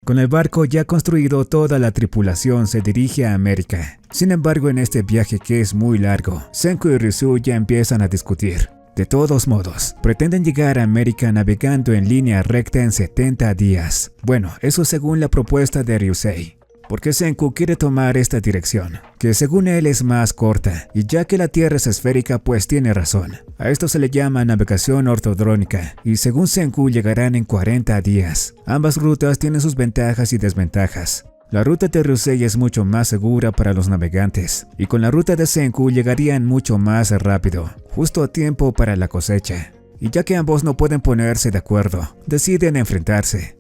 Con el barco ya construido, toda la tripulación se dirige a América. Sin embargo, en este viaje que es muy largo, Senku y Ryusui ya empiezan a discutir. De todos modos, pretenden llegar a América navegando en línea recta en 70 días. Bueno, eso según la propuesta de Ryusei. Porque Senku quiere tomar esta dirección, que según él es más corta, y ya que la Tierra es esférica pues tiene razón. A esto se le llama navegación ortodrónica, y según Senku llegarán en 40 días. Ambas rutas tienen sus ventajas y desventajas. La ruta de Ryusei es mucho más segura para los navegantes, y con la ruta de Senku llegarían mucho más rápido, justo a tiempo para la cosecha. Y ya que ambos no pueden ponerse de acuerdo, deciden enfrentarse.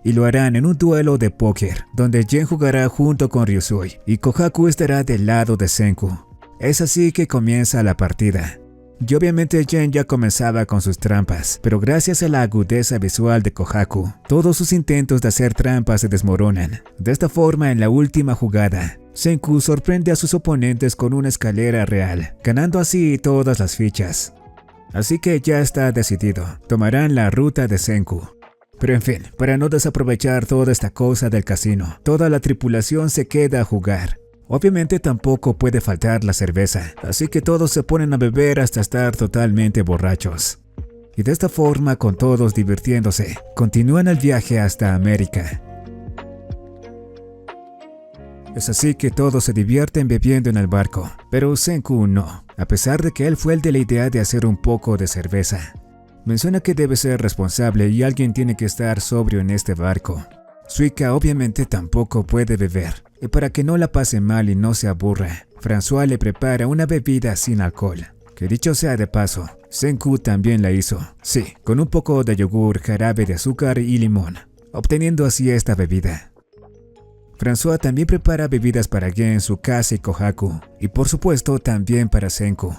Y lo harán en un duelo de póker, donde Jen jugará junto con Ryusui y Kohaku estará del lado de Senku. Es así que comienza la partida. Y obviamente Jen ya comenzaba con sus trampas, pero gracias a la agudeza visual de Kohaku, todos sus intentos de hacer trampas se desmoronan. De esta forma, en la última jugada, Senku sorprende a sus oponentes con una escalera real, ganando así todas las fichas. Así que ya está decidido, tomarán la ruta de Senku. Pero en fin, para no desaprovechar toda esta cosa del casino, toda la tripulación se queda a jugar. Obviamente tampoco puede faltar la cerveza, así que todos se ponen a beber hasta estar totalmente borrachos. Y de esta forma, con todos divirtiéndose, continúan el viaje hasta América. Es así que todos se divierten bebiendo en el barco, pero Senku no, a pesar de que él fue el de la idea de hacer un poco de cerveza. Menciona que debe ser responsable y alguien tiene que estar sobrio en este barco. Suika obviamente tampoco puede beber, y para que no la pase mal y no se aburra, François le prepara una bebida sin alcohol, que dicho sea de paso, Senku también la hizo, sí, con un poco de yogur, jarabe de azúcar y limón, obteniendo así esta bebida. François también prepara bebidas para Gen, Tsukasa y Kohaku, y por supuesto también para Senku.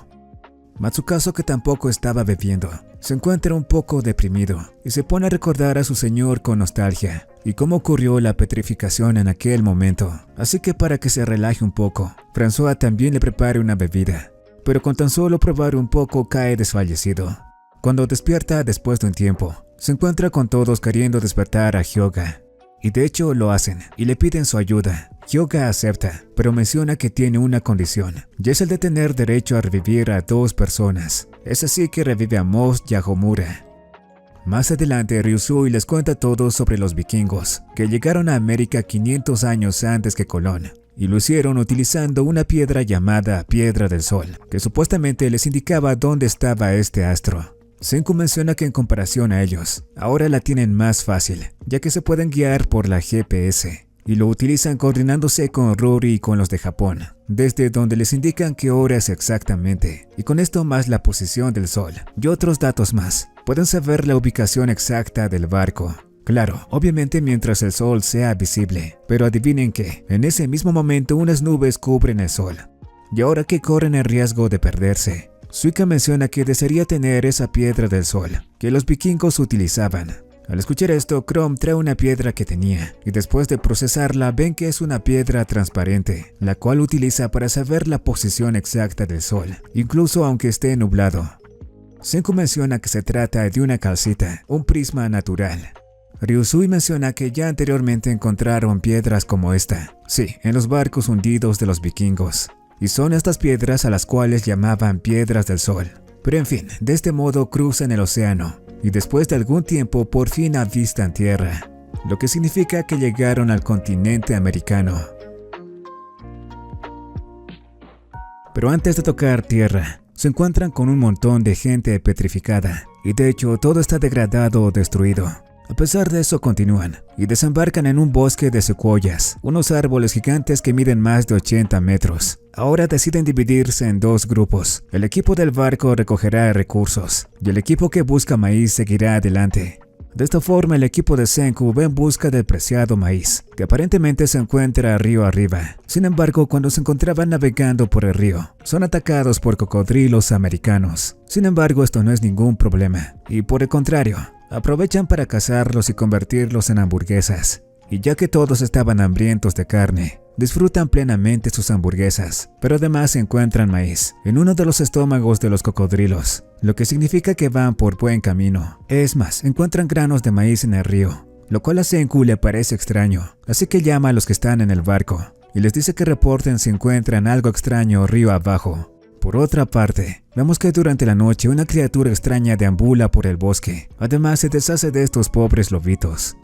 Matsukazu, que tampoco estaba bebiendo, se encuentra un poco deprimido y se pone a recordar a su señor con nostalgia y cómo ocurrió la petrificación en aquel momento. Así que para que se relaje un poco, François también le prepara una bebida, pero con tan solo probar un poco cae desfallecido. Cuando despierta después de un tiempo, se encuentra con todos queriendo despertar a Hyoga. Y de hecho lo hacen y le piden su ayuda. Hyoga acepta, pero menciona que tiene una condición, y es el de tener derecho a revivir a 2 personas. Es así que revive a Moss y a Homura. Más adelante, Ryusui les cuenta todo sobre los vikingos, que llegaron a América 500 años antes que Colón, y lo hicieron utilizando una piedra llamada Piedra del Sol, que supuestamente les indicaba dónde estaba este astro. Senku menciona que en comparación a ellos, ahora la tienen más fácil, ya que se pueden guiar por la GPS, y lo utilizan coordinándose con Rory y con los de Japón, desde donde les indican qué hora es exactamente, y con esto más la posición del sol, y otros datos más, pueden saber la ubicación exacta del barco. Claro, obviamente mientras el sol sea visible, pero adivinen que, en ese mismo momento unas nubes cubren el sol, y ahora que corren el riesgo de perderse. Suika menciona que desearía tener esa piedra del sol que los vikingos utilizaban. Al escuchar esto, Chrome trae una piedra que tenía y después de procesarla ven que es una piedra transparente, la cual utiliza para saber la posición exacta del sol, incluso aunque esté nublado. Senku menciona que se trata de una calcita, un prisma natural. Ryusui menciona que ya anteriormente encontraron piedras como esta, sí, en los barcos hundidos de los vikingos. Y son estas piedras a las cuales llamaban piedras del sol. Pero en fin, de este modo cruzan el océano y después de algún tiempo por fin avistan tierra, lo que significa que llegaron al continente americano. Pero antes de tocar tierra, se encuentran con un montón de gente petrificada y de hecho todo está degradado o destruido. A pesar de eso continúan y desembarcan en un bosque de secuoyas, unos árboles gigantes que miden más de 80 metros. Ahora deciden dividirse en 2 grupos. El equipo del barco recogerá recursos y el equipo que busca maíz seguirá adelante. De esta forma el equipo de Senku va en busca del preciado maíz, que aparentemente se encuentra río arriba. Sin embargo, cuando se encontraban navegando por el río, son atacados por cocodrilos americanos. Sin embargo, esto no es ningún problema, y por el contrario, aprovechan para cazarlos y convertirlos en hamburguesas. Y ya que todos estaban hambrientos de carne, disfrutan plenamente sus hamburguesas, pero además encuentran maíz en uno de los estómagos de los cocodrilos, lo que significa que van por buen camino. Es más, encuentran granos de maíz en el río, lo cual a Senku le parece extraño, así que llama a los que están en el barco y les dice que reporten si encuentran algo extraño río abajo. Por otra parte, vemos que durante la noche una criatura extraña deambula por el bosque, además se deshace de estos pobres lobitos.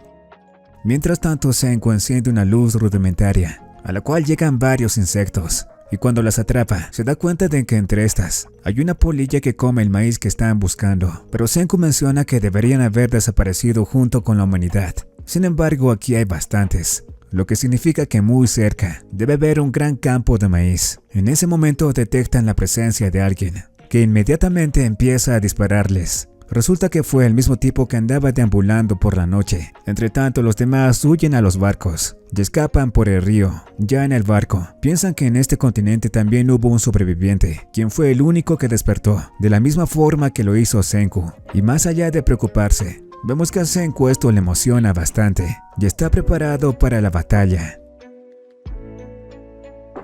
Mientras tanto, Senku enciende una luz rudimentaria, a la cual llegan varios insectos, y cuando las atrapa, se da cuenta de que entre estas hay una polilla que come el maíz que están buscando, pero Senku menciona que deberían haber desaparecido junto con la humanidad. Sin embargo, aquí hay bastantes, lo que significa que muy cerca debe haber un gran campo de maíz. En ese momento detectan la presencia de alguien, que inmediatamente empieza a dispararles. Resulta que fue el mismo tipo que andaba deambulando por la noche. Entre tanto, los demás huyen a los barcos y escapan por el río. Ya en el barco, piensan que en este continente también hubo un sobreviviente, quien fue el único que despertó, de la misma forma que lo hizo Senku. Y más allá de preocuparse, vemos que a Senku esto le emociona bastante y está preparado para la batalla.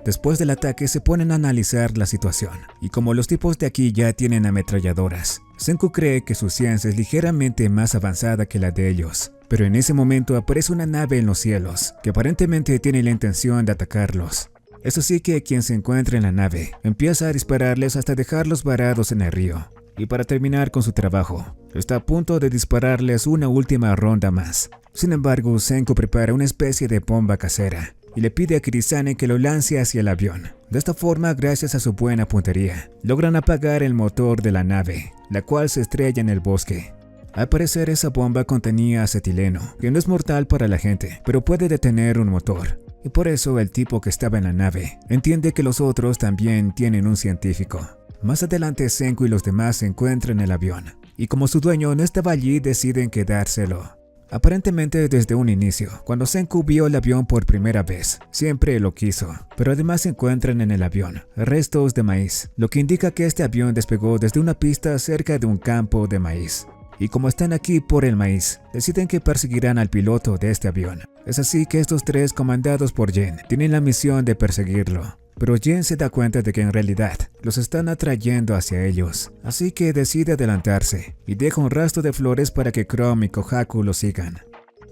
Después del ataque se ponen a analizar la situación, y como los tipos de aquí ya tienen ametralladoras, Senku cree que su ciencia es ligeramente más avanzada que la de ellos. Pero en ese momento aparece una nave en los cielos, que aparentemente tiene la intención de atacarlos. Es así que quien se encuentra en la nave empieza a dispararles hasta dejarlos varados en el río. Y para terminar con su trabajo, está a punto de dispararles una última ronda más. Sin embargo, Senku prepara una especie de bomba casera y le pide a Kirisane que lo lance hacia el avión. De esta forma, gracias a su buena puntería, logran apagar el motor de la nave, la cual se estrella en el bosque. Al parecer, esa bomba contenía acetileno, que no es mortal para la gente, pero puede detener un motor. Y por eso el tipo que estaba en la nave entiende que los otros también tienen un científico. Más adelante, Senku y los demás se encuentran en el avión, y como su dueño no estaba allí, deciden quedárselo. Aparentemente desde un inicio, cuando Senku vio el avión por primera vez, siempre lo quiso, pero además se encuentran en el avión restos de maíz, lo que indica que este avión despegó desde una pista cerca de un campo de maíz. Y como están aquí por el maíz, deciden que perseguirán al piloto de este avión. Es así que estos tres, comandados por Jen, tienen la misión de perseguirlo. Pero Jen se da cuenta de que en realidad los están atrayendo hacia ellos, así que decide adelantarse y deja un rastro de flores para que Chrome y Kohaku lo sigan.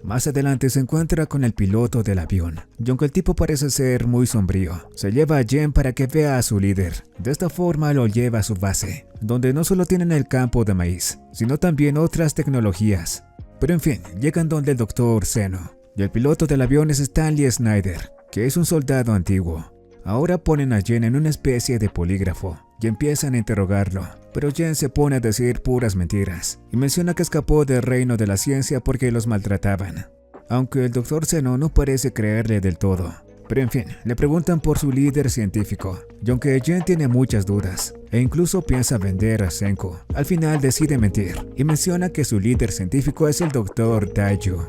Más adelante se encuentra con el piloto del avión, y aunque el tipo parece ser muy sombrío, se lleva a Jen para que vea a su líder. De esta forma lo lleva a su base, donde no solo tienen el campo de maíz, sino también otras tecnologías. Pero en fin, llegan donde el Dr. Zeno, y el piloto del avión es Stanley Snyder, que es un soldado antiguo. Ahora ponen a Jen en una especie de polígrafo y empiezan a interrogarlo, pero Jen se pone a decir puras mentiras y menciona que escapó del reino de la ciencia porque los maltrataban. Aunque el Dr. Zeno no parece creerle del todo, pero en fin, le preguntan por su líder científico, y aunque Jen tiene muchas dudas e incluso piensa vender a Senku, al final decide mentir y menciona que su líder científico es el Dr. Taiju.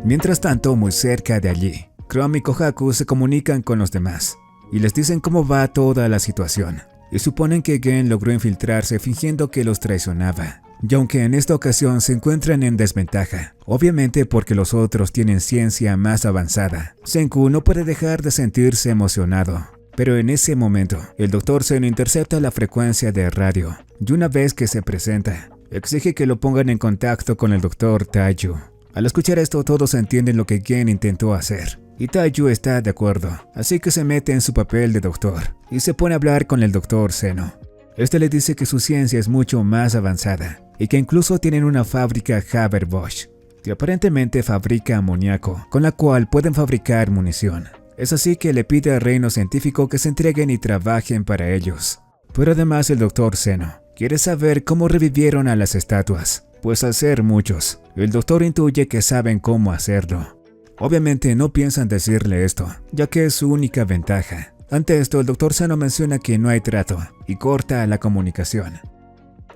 Mientras tanto, muy cerca de allí, Chrome y Kohaku se comunican con los demás y les dicen cómo va toda la situación, y suponen que Gen logró infiltrarse fingiendo que los traicionaba, y aunque en esta ocasión se encuentran en desventaja, obviamente porque los otros tienen ciencia más avanzada, Senku no puede dejar de sentirse emocionado. Pero en ese momento, el Dr. Zeno intercepta la frecuencia de radio, y una vez que se presenta, exige que lo pongan en contacto con el Dr. Taiju. Al escuchar esto, todos entienden lo que Gen intentó hacer, y Taiju está de acuerdo, así que se mete en su papel de doctor y se pone a hablar con el Dr. Zeno. Este le dice que su ciencia es mucho más avanzada y que incluso tienen una fábrica Haber-Bosch, que aparentemente fabrica amoníaco, con la cual pueden fabricar munición. Es así que le pide al reino científico que se entreguen y trabajen para ellos. Pero además el Dr. Zeno quiere saber cómo revivieron a las estatuas, pues al ser muchos, el doctor intuye que saben cómo hacerlo. Obviamente no piensan decirle esto, ya que es su única ventaja. Ante esto, el Dr. Zeno menciona que no hay trato y corta la comunicación.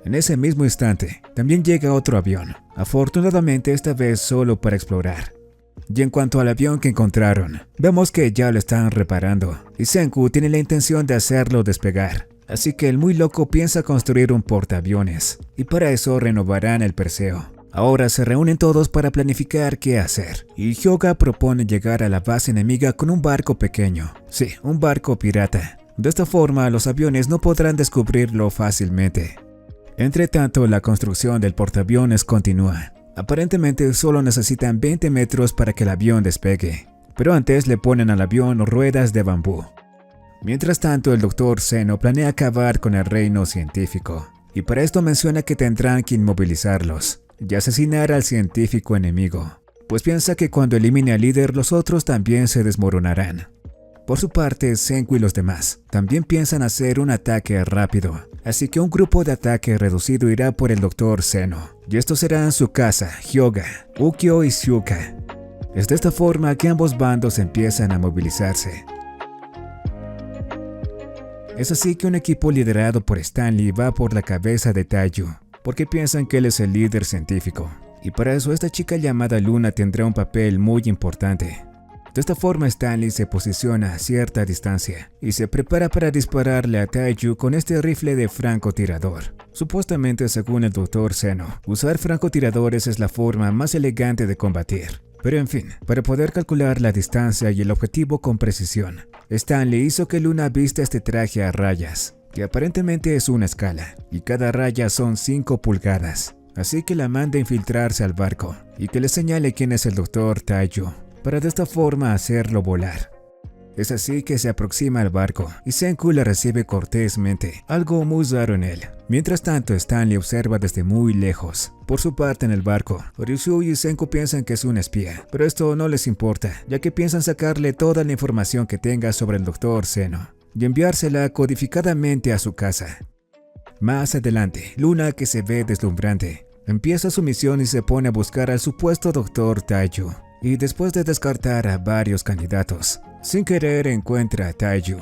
En ese mismo instante, también llega otro avión, afortunadamente esta vez solo para explorar. Y en cuanto al avión que encontraron, vemos que ya lo están reparando, y Senku tiene la intención de hacerlo despegar. Así que el muy loco piensa construir un portaaviones, y para eso renovarán el Perseo. Ahora se reúnen todos para planificar qué hacer, y Hyuga propone llegar a la base enemiga con un barco pequeño. Sí, un barco pirata. De esta forma, los aviones no podrán descubrirlo fácilmente. Entre tanto, la construcción del portaaviones continúa. Aparentemente solo necesitan 20 metros para que el avión despegue, pero antes le ponen al avión ruedas de bambú. Mientras tanto, el Dr. Zeno planea acabar con el reino científico, y para esto menciona que tendrán que inmovilizarlos y asesinar al científico enemigo, pues piensa que cuando elimine al líder los otros también se desmoronarán. Por su parte, Senku y los demás también piensan hacer un ataque rápido, así que un grupo de ataque reducido irá por el Dr. Zeno, y estos serán Tsukasa, Hyuga, Ukyo y Shuka. Es de esta forma que ambos bandos empiezan a movilizarse. Es así que un equipo liderado por Stanley va por la cabeza de Taiyu, porque piensan que él es el líder científico, y para eso esta chica llamada Luna tendrá un papel muy importante. De esta forma Stanley se posiciona a cierta distancia y se prepara para dispararle a Taiyu con este rifle de francotirador. Supuestamente, según el Dr. Zeno, usar francotiradores es la forma más elegante de combatir. Pero en fin, para poder calcular la distancia y el objetivo con precisión, Stanley hizo que Luna vista este traje a rayas, que aparentemente es una escala, y cada raya son 5 pulgadas. Así que la manda a infiltrarse al barco y que le señale quién es el Dr. Taiyu, para de esta forma hacerlo volar. Es así que se aproxima al barco y Senku la recibe cortésmente, algo muy raro en él. Mientras tanto, Stanley observa desde muy lejos. Por su parte, en el barco, Ryusui y Senku piensan que es un espía, pero esto no les importa, ya que piensan sacarle toda la información que tenga sobre el Dr. Zeno y enviársela codificadamente a su casa. Más adelante, Luna, que se ve deslumbrante, empieza su misión y se pone a buscar al supuesto Dr. Taiyu. Y después de descartar a varios candidatos, sin querer encuentra a Taiyu.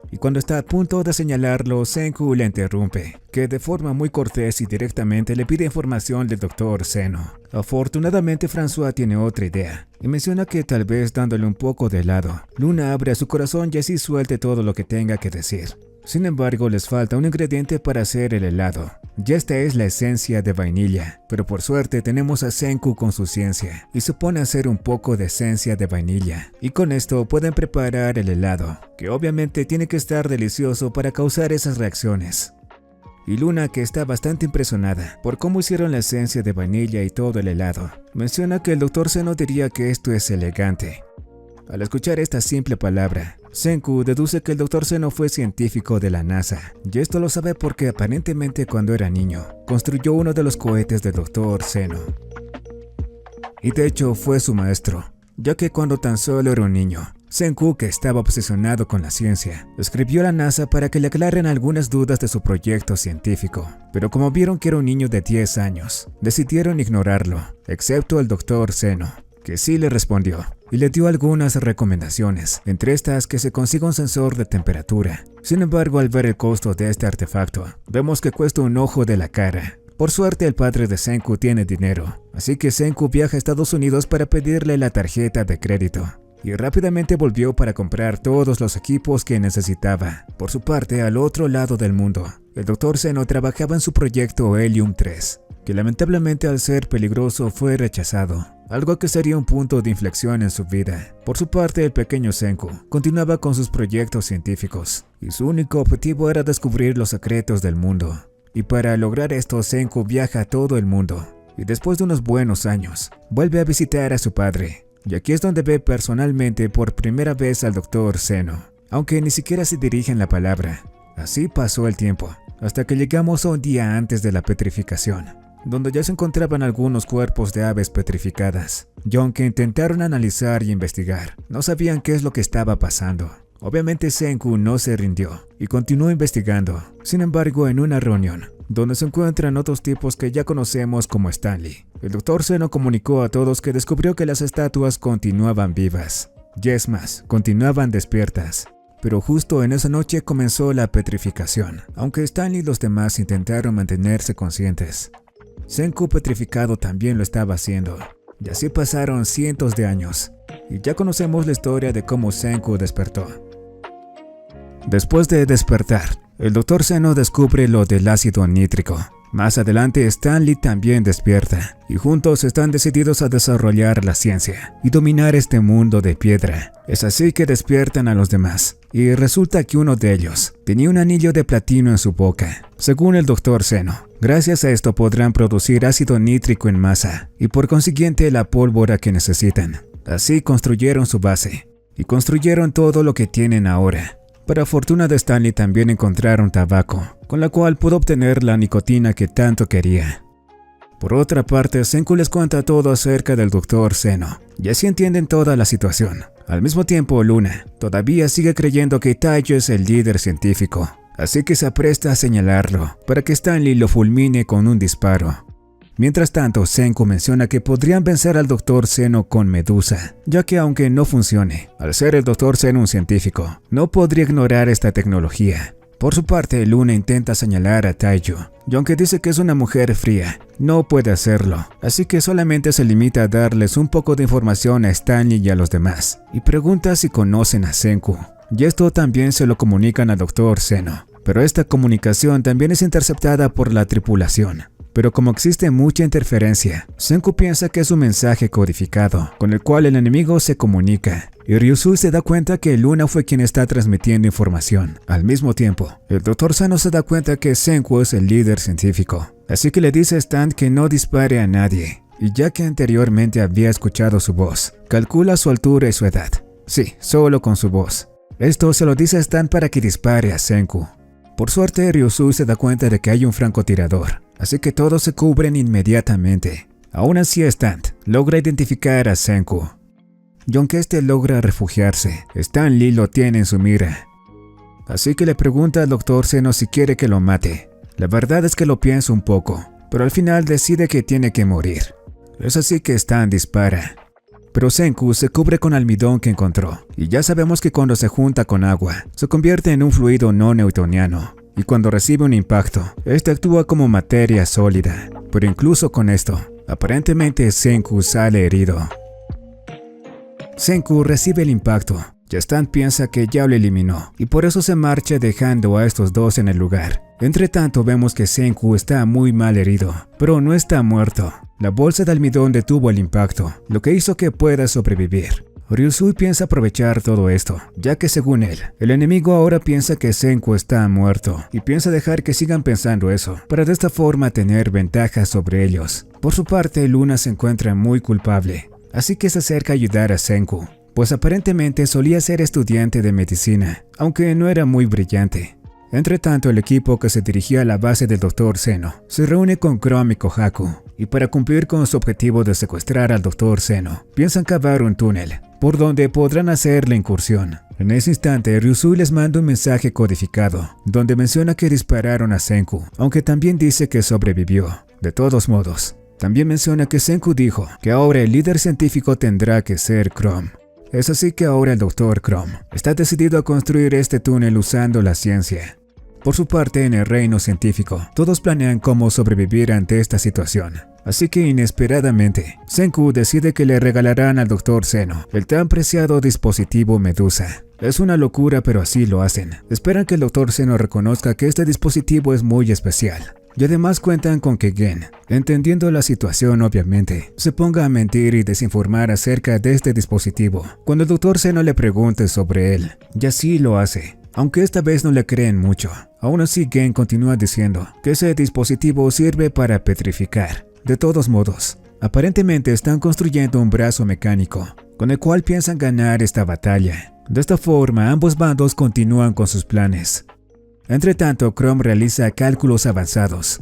Y cuando está a punto de señalarlo, Senku le interrumpe, que de forma muy cortés y directamente le pide información del Dr. Zeno. Afortunadamente, François tiene otra idea, y menciona que tal vez dándole un poco de helado, Luna abre su corazón y así suelte todo lo que tenga que decir. Sin embargo, les falta un ingrediente para hacer el helado, y esta es la esencia de vainilla, pero por suerte tenemos a Senku con su ciencia, y se pone a hacer un poco de esencia de vainilla, y con esto pueden preparar el helado, que obviamente tiene que estar delicioso para causar esas reacciones. Y Luna, que está bastante impresionada por cómo hicieron la esencia de vainilla y todo el helado, menciona que el Dr. Zeno diría que esto es elegante. Al escuchar esta simple palabra, Senku deduce que el Dr. Zeno fue científico de la NASA, y esto lo sabe porque aparentemente cuando era niño, construyó uno de los cohetes del Dr. Zeno. Y de hecho fue su maestro, ya que cuando tan solo era un niño, Senku, que estaba obsesionado con la ciencia, escribió a la NASA para que le aclaren algunas dudas de su proyecto científico, pero como vieron que era un niño de 10 años, decidieron ignorarlo, excepto el Dr. Zeno, que sí le respondió y le dio algunas recomendaciones, entre estas que se consiga un sensor de temperatura. Sin embargo, al ver el costo de este artefacto, vemos que cuesta un ojo de la cara. Por suerte, el padre de Senku tiene dinero, así que Senku viaja a Estados Unidos para pedirle la tarjeta de crédito, y rápidamente volvió para comprar todos los equipos que necesitaba. Por su parte, al otro lado del mundo, el Dr. Zeno trabajaba en su proyecto Helium 3, que lamentablemente al ser peligroso fue rechazado, algo que sería un punto de inflexión en su vida. Por su parte, el pequeño Senku continuaba con sus proyectos científicos, y su único objetivo era descubrir los secretos del mundo. Y para lograr esto, Senku viaja a todo el mundo, y después de unos buenos años, vuelve a visitar a su padre. Y aquí es donde ve personalmente por primera vez al Dr. Zeno, aunque ni siquiera se dirigen la palabra. Así pasó el tiempo, hasta que llegamos a un día antes de la petrificación, donde ya se encontraban algunos cuerpos de aves petrificadas, y aunque intentaron analizar y investigar, no sabían qué es lo que estaba pasando. Obviamente Senku no se rindió y continuó investigando. Sin embargo, en una reunión, donde se encuentran otros tipos que ya conocemos como Stanley, el Dr. Zeno comunicó a todos que descubrió que las estatuas continuaban vivas, y es más, continuaban despiertas. Pero justo en esa noche comenzó la petrificación, aunque Stanley y los demás intentaron mantenerse conscientes. Senku petrificado también lo estaba haciendo, y así pasaron cientos de años, y ya conocemos la historia de cómo Senku despertó. Después de despertar, el Dr. Zeno descubre lo del ácido nítrico, Más adelante Stanley también despierta y juntos están decididos a desarrollar la ciencia y dominar este mundo de piedra. Es así que despiertan a los demás y resulta que uno de ellos tenía un anillo de platino en su boca. Según el Dr. Zeno, gracias a esto podrán producir ácido nítrico en masa y por consiguiente la pólvora que necesitan. Así construyeron su base y construyeron todo lo que tienen ahora. Para fortuna de Stanley también encontraron tabaco, con la cual pudo obtener la nicotina que tanto quería. Por otra parte, Senku les cuenta todo acerca del Dr. Zeno, y así entienden toda la situación. Al mismo tiempo, Luna todavía sigue creyendo que Taiyo es el líder científico, así que se apresta a señalarlo para que Stanley lo fulmine con un disparo. Mientras tanto, Senku menciona que podrían vencer al Dr. Zeno con Medusa, ya que aunque no funcione, al ser el Dr. Zeno un científico, no podría ignorar esta tecnología. Por su parte, Luna intenta señalar a Taiyo, y aunque dice que es una mujer fría, no puede hacerlo, así que solamente se limita a darles un poco de información a Stanley y a los demás, y pregunta si conocen a Senku, y esto también se lo comunican al Dr. Zeno, pero esta comunicación también es interceptada por la tripulación. Pero como existe mucha interferencia, Senku piensa que es un mensaje codificado, con el cual el enemigo se comunica, y Ryusui se da cuenta que Luna fue quien está transmitiendo información. Al mismo tiempo, el Dr. Zeno se da cuenta que Senku es el líder científico, así que le dice a Stan que no dispare a nadie, y ya que anteriormente había escuchado su voz, calcula su altura y su edad. Sí, solo con su voz. Esto se lo dice a Stan para que dispare a Senku. Por suerte, Ryusui se da cuenta de que hay un francotirador, así que todos se cubren inmediatamente. Aún así, Stan logra identificar a Senku. Y aunque este logra refugiarse, Stanley lo tiene en su mira. Así que le pregunta al Dr. Zeno si quiere que lo mate. La verdad es que lo piensa un poco, pero al final decide que tiene que morir. Es así que Stan dispara. Pero Senku se cubre con almidón que encontró, y ya sabemos que cuando se junta con agua, se convierte en un fluido no newtoniano, y cuando recibe un impacto, este actúa como materia sólida. Pero incluso con esto, aparentemente Senku sale herido. Senku recibe el impacto, y Stan piensa que ya lo eliminó, y por eso se marcha dejando a estos dos en el lugar. Entre tanto vemos que Senku está muy mal herido, pero no está muerto. La bolsa de almidón detuvo el impacto, lo que hizo que pueda sobrevivir. Ryusui piensa aprovechar todo esto, ya que según él, el enemigo ahora piensa que Senku está muerto, y piensa dejar que sigan pensando eso, para de esta forma tener ventaja sobre ellos. Por su parte, Luna se encuentra muy culpable, así que se acerca a ayudar a Senku, pues aparentemente solía ser estudiante de medicina, aunque no era muy brillante. Entre tanto, el equipo que se dirigía a la base del Dr. Zeno se reúne con Chrome y Kohaku, y para cumplir con su objetivo de secuestrar al Dr. Zeno, piensan cavar un túnel, por donde podrán hacer la incursión. En ese instante, Ryusui les manda un mensaje codificado, donde menciona que dispararon a Senku, aunque también dice que sobrevivió. De todos modos, también menciona que Senku dijo que ahora el líder científico tendrá que ser Chrome. Es así que ahora el Dr. Chrome está decidido a construir este túnel usando la ciencia. Por su parte, en el reino científico, todos planean cómo sobrevivir ante esta situación. Así que inesperadamente, Senku decide que le regalarán al Dr. Zeno el tan preciado dispositivo Medusa. Es una locura, pero así lo hacen. Esperan que el Dr. Zeno reconozca que este dispositivo es muy especial. Y además cuentan con que Gen, entendiendo la situación obviamente, se ponga a mentir y desinformar acerca de este dispositivo cuando el Dr. Zeno le pregunte sobre él. Y así lo hace. Aunque esta vez no le creen mucho, aún así Gen continúa diciendo que ese dispositivo sirve para petrificar. De todos modos, aparentemente están construyendo un brazo mecánico, con el cual piensan ganar esta batalla. De esta forma, ambos bandos continúan con sus planes. Entre tanto, Chrome realiza cálculos avanzados,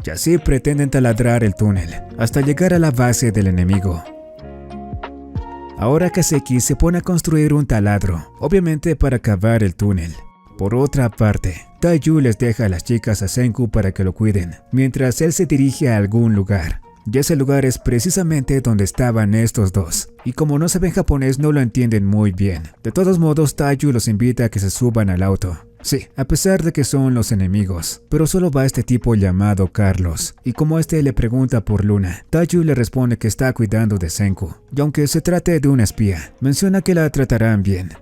y así pretenden taladrar el túnel, hasta llegar a la base del enemigo. Ahora Kaseki se pone a construir un taladro, obviamente para cavar el túnel. Por otra parte, Taiyu les deja a las chicas a Senku para que lo cuiden, mientras él se dirige a algún lugar. Y ese lugar es precisamente donde estaban estos dos, y como no saben japonés no lo entienden muy bien. De todos modos, Taiyu los invita a que se suban al auto. Sí, a pesar de que son los enemigos, pero solo va este tipo llamado Carlos, y como este le pregunta por Luna, Taiyu le responde que está cuidando de Senku, y aunque se trate de una espía, menciona que la tratarán bien.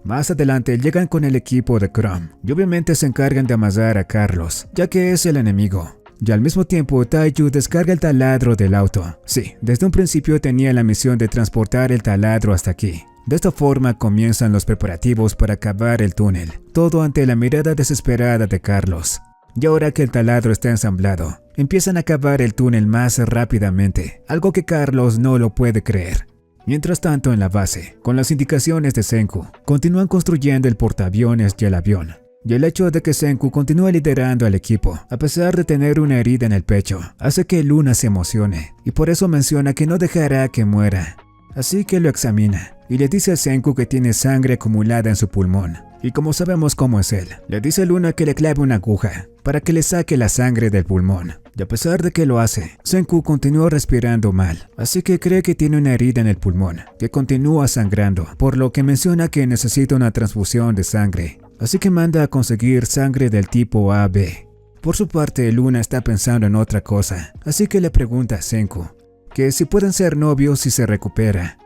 Más adelante llegan con el equipo de Chrome, y obviamente se encargan de amasar a Carlos, ya que es el enemigo. y al mismo tiempo Taiyu descarga el taladro del auto. Sí, desde un principio tenía la misión de transportar el taladro hasta aquí. De esta forma comienzan los preparativos para cavar el túnel, todo ante la mirada desesperada de Carlos. Y ahora que el taladro está ensamblado, empiezan a cavar el túnel más rápidamente, algo que Carlos no lo puede creer. Mientras tanto, en la base, con las indicaciones de Senku, continúan construyendo el portaaviones y el avión. Y el hecho de que Senku continúe liderando al equipo, a pesar de tener una herida en el pecho, hace que Luna se emocione, y por eso menciona que no dejará que muera. Así que lo examina, y le dice a Senku que tiene sangre acumulada en su pulmón. Y como sabemos cómo es él, le dice a Luna que le clave una aguja para que le saque la sangre del pulmón. Y a pesar de que lo hace, Senku continúa respirando mal, así que cree que tiene una herida en el pulmón, que continúa sangrando, por lo que menciona que necesita una transfusión de sangre. Así que manda a conseguir sangre del tipo AB. Por su parte, Luna está pensando en otra cosa, así que le pregunta a Senku que si pueden ser novios si se recupera.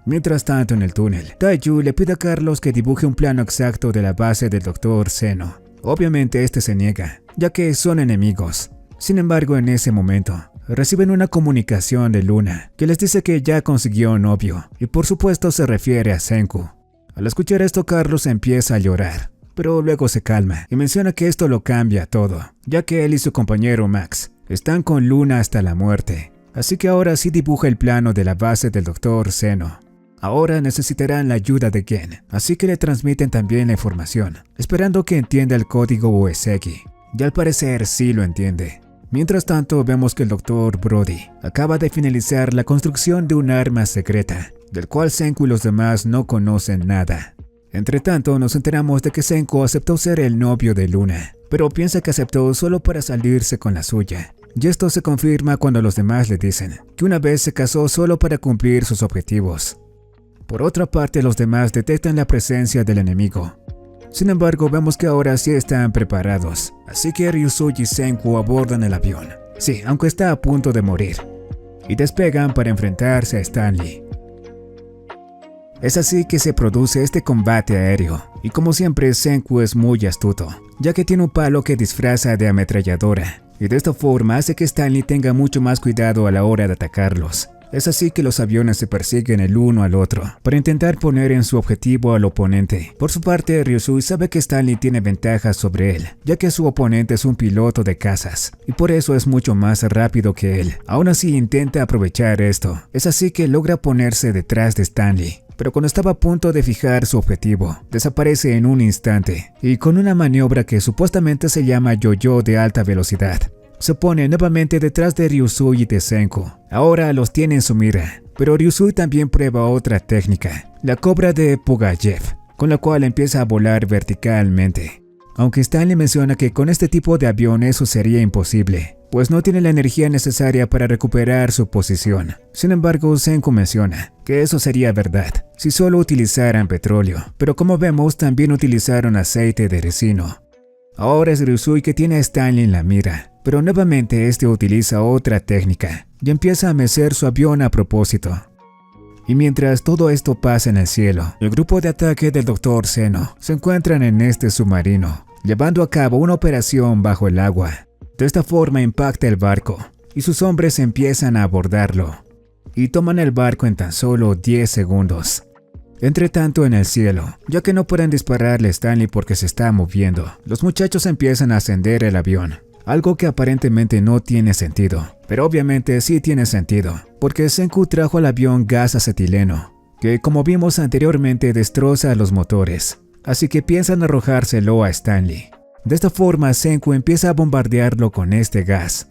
Mientras tanto, en el túnel, Taiyu le pide a Carlos que dibuje un plano exacto de la base del Dr. Zeno. Obviamente este se niega, ya que son enemigos. Sin embargo, en ese momento, reciben una comunicación de Luna, que les dice que ya consiguió un novio, y por supuesto se refiere a Senku. Al escuchar esto, Carlos empieza a llorar, pero luego se calma y menciona que esto lo cambia todo, ya que él y su compañero Max están con Luna hasta la muerte. Así que ahora sí dibuja el plano de la base del Dr. Zeno. Ahora necesitarán la ayuda de Gen, así que le transmiten también la información, esperando que entienda el código Ueseki. Y al parecer sí lo entiende. Mientras tanto, vemos que el Dr. Brody acaba de finalizar la construcción de un arma secreta, del cual Senku y los demás no conocen nada. Entre tanto, nos enteramos de que Senku aceptó ser el novio de Luna, pero piensa que aceptó solo para salirse con la suya. Y esto se confirma cuando los demás le dicen que una vez se casó solo para cumplir sus objetivos. Por otra parte, los demás detectan la presencia del enemigo. Sin embargo, vemos que ahora sí están preparados, así que Ryusui y Senku abordan el avión. Sí, aunque está a punto de morir. Y despegan para enfrentarse a Stanley. Es así que se produce este combate aéreo, y como siempre Senku es muy astuto, ya que tiene un palo que disfraza de ametralladora, y de esta forma hace que Stanley tenga mucho más cuidado a la hora de atacarlos. Es así que los aviones se persiguen el uno al otro, para intentar poner en su objetivo al oponente. Por su parte, Ryusui sabe que Stanley tiene ventajas sobre él, ya que su oponente es un piloto de cazas, y por eso es mucho más rápido que él. Aún así intenta aprovechar esto, es así que logra ponerse detrás de Stanley. Pero cuando estaba a punto de fijar su objetivo, desaparece en un instante, y con una maniobra que supuestamente se llama yo-yo de alta velocidad, se pone nuevamente detrás de Ryusui y de Senku. Ahora los tiene en su mira, pero Ryusui también prueba otra técnica, la cobra de Pugayev, con la cual empieza a volar verticalmente. Aunque Stanley menciona que con este tipo de avión eso sería imposible, pues no tiene la energía necesaria para recuperar su posición. Sin embargo, Senku menciona que eso sería verdad si solo utilizaran petróleo, pero como vemos también utilizaron aceite de resino. Ahora es Ryusui que tiene a Stanley en la mira, pero nuevamente este utiliza otra técnica y empieza a mecer su avión a propósito. Y mientras todo esto pasa en el cielo, el grupo de ataque del Dr. Zeno se encuentran en este submarino, llevando a cabo una operación bajo el agua. De esta forma impacta el barco, y sus hombres empiezan a abordarlo, y toman el barco en tan solo 10 segundos. Entre tanto, en el cielo, ya que no pueden dispararle a Stanley porque se está moviendo, los muchachos empiezan a ascender el avión, algo que aparentemente no tiene sentido, pero obviamente sí tiene sentido, porque Senku trajo al avión gas acetileno, que como vimos anteriormente destroza los motores, así que piensan arrojárselo a Stanley. De esta forma, Senku empieza a bombardearlo con este gas.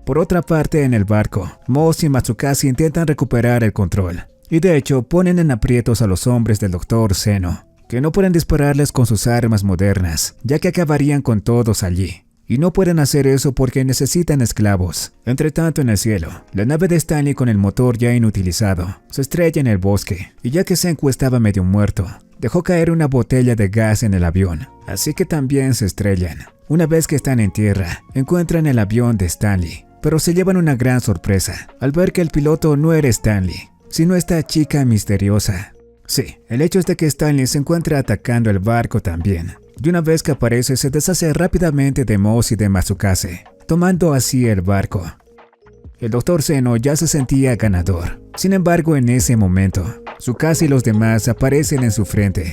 Por otra parte, en el barco, Moss y Matsukasi intentan recuperar el control, y de hecho ponen en aprietos a los hombres del Dr. Zeno, que no pueden dispararles con sus armas modernas, ya que acabarían con todos allí. Y no pueden hacer eso porque necesitan esclavos. Entre tanto, en el cielo, la nave de Stanley con el motor ya inutilizado se estrella en el bosque, y ya que Senku estaba medio muerto, dejó caer una botella de gas en el avión, así que también se estrellan. Una vez que están en tierra, encuentran el avión de Stanley, pero se llevan una gran sorpresa al ver que el piloto no era Stanley, sino esta chica misteriosa. Sí, el hecho es de que Stanley se encuentra atacando el barco también. Y una vez que aparece, se deshace rápidamente de Moss y de Matsukase, tomando así el barco. El Dr. Zeno ya se sentía ganador. Sin embargo, en ese momento, su casa y los demás aparecen en su frente.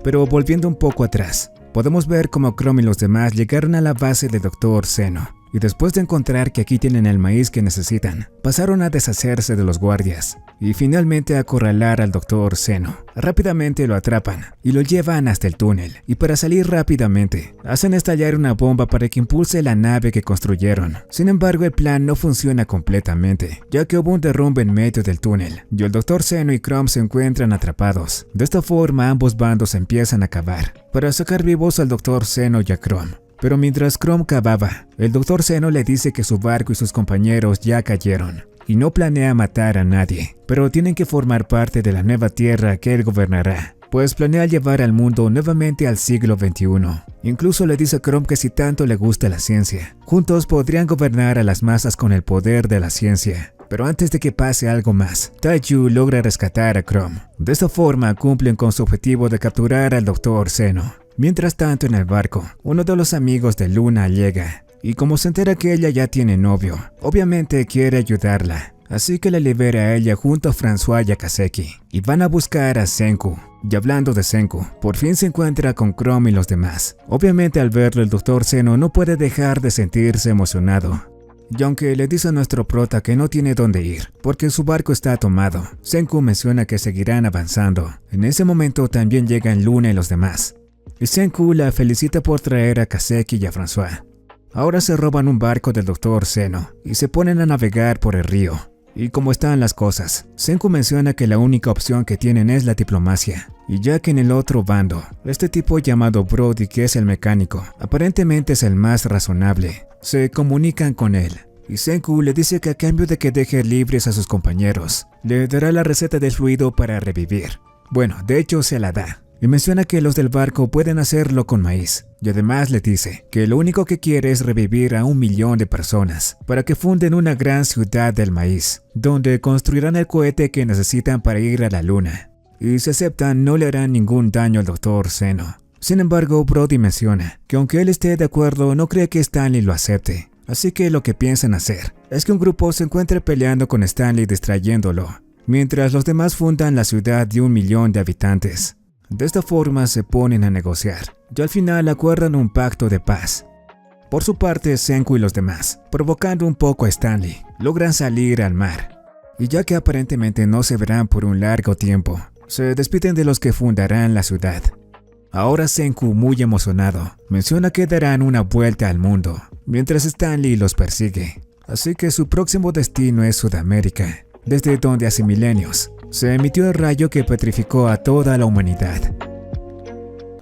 Pero volviendo un poco atrás, podemos ver cómo Chrome y los demás llegaron a la base del Dr. Zeno. Y después de encontrar que aquí tienen el maíz que necesitan, pasaron a deshacerse de los guardias y finalmente a acorralar al Dr. Zeno. Rápidamente lo atrapan y lo llevan hasta el túnel, y para salir rápidamente, hacen estallar una bomba para que impulse la nave que construyeron. Sin embargo, el plan no funciona completamente, ya que hubo un derrumbe en medio del túnel, y el Dr. Zeno y Chrome se encuentran atrapados. De esta forma, ambos bandos empiezan a cavar para sacar vivos al Dr. Zeno y a Chrome. Pero mientras Chrome cavaba, el Dr. Zeno le dice que su barco y sus compañeros ya cayeron y no planea matar a nadie, pero tienen que formar parte de la nueva tierra que él gobernará, pues planea llevar al mundo nuevamente al siglo XXI. Incluso le dice a Chrome que si tanto le gusta la ciencia, juntos podrían gobernar a las masas con el poder de la ciencia. Pero antes de que pase algo más, Taiyu logra rescatar a Chrome. De esta forma cumplen con su objetivo de capturar al Dr. Zeno. Mientras tanto, en el barco, uno de los amigos de Luna llega, y como se entera que ella ya tiene novio, obviamente quiere ayudarla, así que la libera a ella junto a François y a Kaseki, y van a buscar a Senku. Y hablando de Senku, por fin se encuentra con Chrome y los demás. Obviamente al verlo el Dr. Zeno no puede dejar de sentirse emocionado. Y aunque le dice a nuestro prota que no tiene dónde ir, porque su barco está tomado, Senku menciona que seguirán avanzando. En ese momento también llegan Luna y los demás. Y Senku la felicita por traer a Kaseki y a François. Ahora se roban un barco del Dr. Zeno y se ponen a navegar por el río. Y como están las cosas, Senku menciona que la única opción que tienen es la diplomacia. Y ya que en el otro bando, este tipo llamado Brody, que es el mecánico, aparentemente es el más razonable, se comunican con él. Y Senku le dice que a cambio de que deje libres a sus compañeros, le dará la receta del fluido para revivir. Bueno, de hecho se la da. Y menciona que los del barco pueden hacerlo con maíz. Y además le dice que lo único que quiere es revivir a 1 millón de personas para que funden una gran ciudad del maíz, donde construirán el cohete que necesitan para ir a la luna. Y si aceptan, no le harán ningún daño al Dr. Zeno. Sin embargo, Brody menciona que aunque él esté de acuerdo, no cree que Stanley lo acepte. Así que lo que piensan hacer es que un grupo se encuentre peleando con Stanley distrayéndolo, mientras los demás fundan la ciudad de 1 millón de habitantes. De esta forma se ponen a negociar, y al final acuerdan un pacto de paz. Por su parte, Senku y los demás, provocando un poco a Stanley, logran salir al mar. Y ya que aparentemente no se verán por un largo tiempo, se despiden de los que fundarán la ciudad. Ahora Senku, muy emocionado, menciona que darán una vuelta al mundo, mientras Stanley los persigue. Así que su próximo destino es Sudamérica, desde donde hace milenios se emitió el rayo que petrificó a toda la humanidad.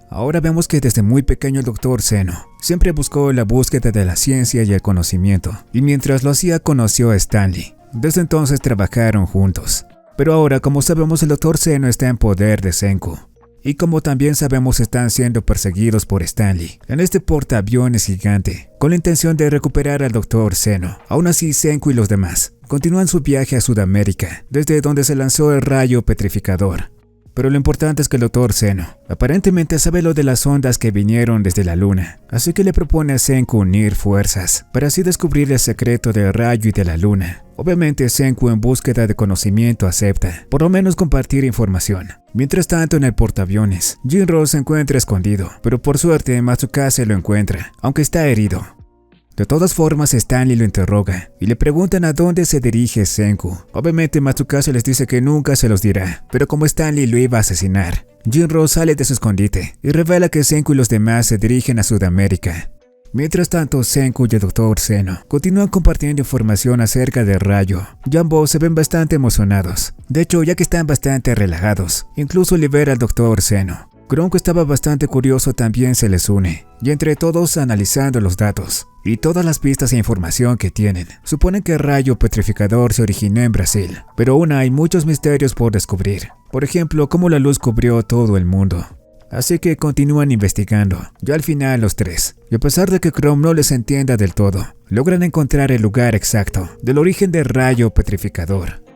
Ahora vemos que desde muy pequeño el Dr. Zeno siempre buscó la búsqueda de la ciencia y el conocimiento, y mientras lo hacía conoció a Stanley. Desde entonces trabajaron juntos. Pero ahora, como sabemos, el Dr. Zeno está en poder de Senku. Y como también sabemos, están siendo perseguidos por Stanley en este portaaviones gigante, con la intención de recuperar al Dr. Zeno. Aún así, Senku y los demás continúan su viaje a Sudamérica, desde donde se lanzó el rayo petrificador. Pero lo importante es que el Dr. Zeno aparentemente sabe lo de las ondas que vinieron desde la luna, así que le propone a Senku unir fuerzas para así descubrir el secreto del rayo y de la luna. Obviamente Senku, en búsqueda de conocimiento, acepta, por lo menos compartir información. Mientras tanto, en el portaaviones, Jinro se encuentra escondido, pero por suerte Matsukase lo encuentra, aunque está herido. De todas formas, Stanley lo interroga y le preguntan a dónde se dirige Senku. Obviamente Matsukase les dice que nunca se los dirá, pero como Stanley lo iba a asesinar, Jinro sale de su escondite y revela que Senku y los demás se dirigen a Sudamérica. Mientras tanto, Senku y el Dr. Zeno continúan compartiendo información acerca del rayo, y ambos se ven bastante emocionados. De hecho, ya que están bastante relajados, incluso libera al Dr. Zeno. Chrome, que estaba bastante curioso, también se les une, y entre todos analizando los datos y todas las pistas e información que tienen, suponen que el rayo petrificador se originó en Brasil, pero aún hay muchos misterios por descubrir. Por ejemplo, cómo la luz cubrió todo el mundo. Así que continúan investigando, y al final los tres, y a pesar de que Chrome no les entienda del todo, logran encontrar el lugar exacto del origen del rayo petrificador.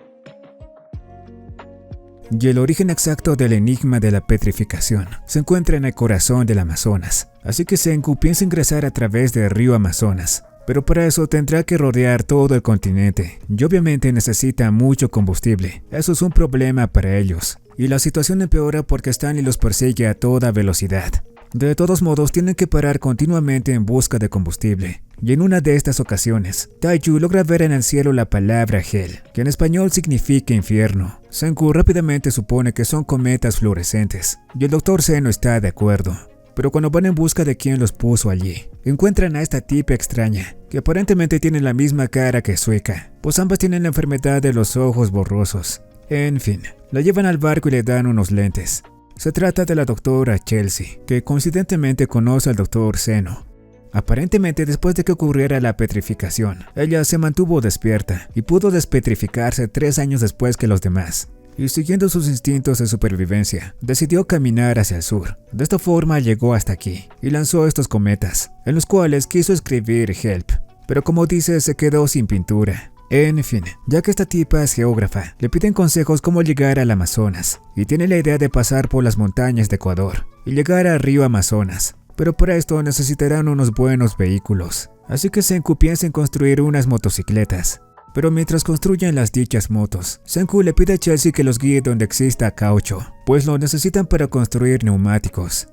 y el origen exacto del enigma de la petrificación se encuentra en el corazón del Amazonas, así que Senku piensa ingresar a través del río Amazonas, pero para eso tendrá que rodear todo el continente y obviamente necesita mucho combustible. Eso es un problema para ellos, y la situación empeora porque Stanley los persigue a toda velocidad. De todos modos, tienen que parar continuamente en busca de combustible. Y en una de estas ocasiones, Taiyu logra ver en el cielo la palabra Hell, que en español significa infierno. Senku rápidamente supone que son cometas fluorescentes, y el Dr. Zeno está de acuerdo. Pero cuando van en busca de quien los puso allí, encuentran a esta tipa extraña, que aparentemente tiene la misma cara que Suika, pues ambas tienen la enfermedad de los ojos borrosos. En fin, la llevan al barco y le dan unos lentes. Se trata de la doctora Chelsea, que coincidentemente conoce al Dr. Zeno. Aparentemente, después de que ocurriera la petrificación, ella se mantuvo despierta y pudo despetrificarse 3 años después que los demás. Y siguiendo sus instintos de supervivencia, decidió caminar hacia el sur. De esta forma llegó hasta aquí y lanzó estos cometas, en los cuales quiso escribir Help, pero como dice, se quedó sin pintura. En fin, ya que esta tipa es geógrafa, le piden consejos cómo llegar al Amazonas, y tiene la idea de pasar por las montañas de Ecuador y llegar al río Amazonas, pero para esto necesitarán unos buenos vehículos, así que Senku piensa en construir unas motocicletas. Pero mientras construyen las dichas motos, Senku le pide a Chelsea que los guíe donde exista caucho, pues lo necesitan para construir neumáticos.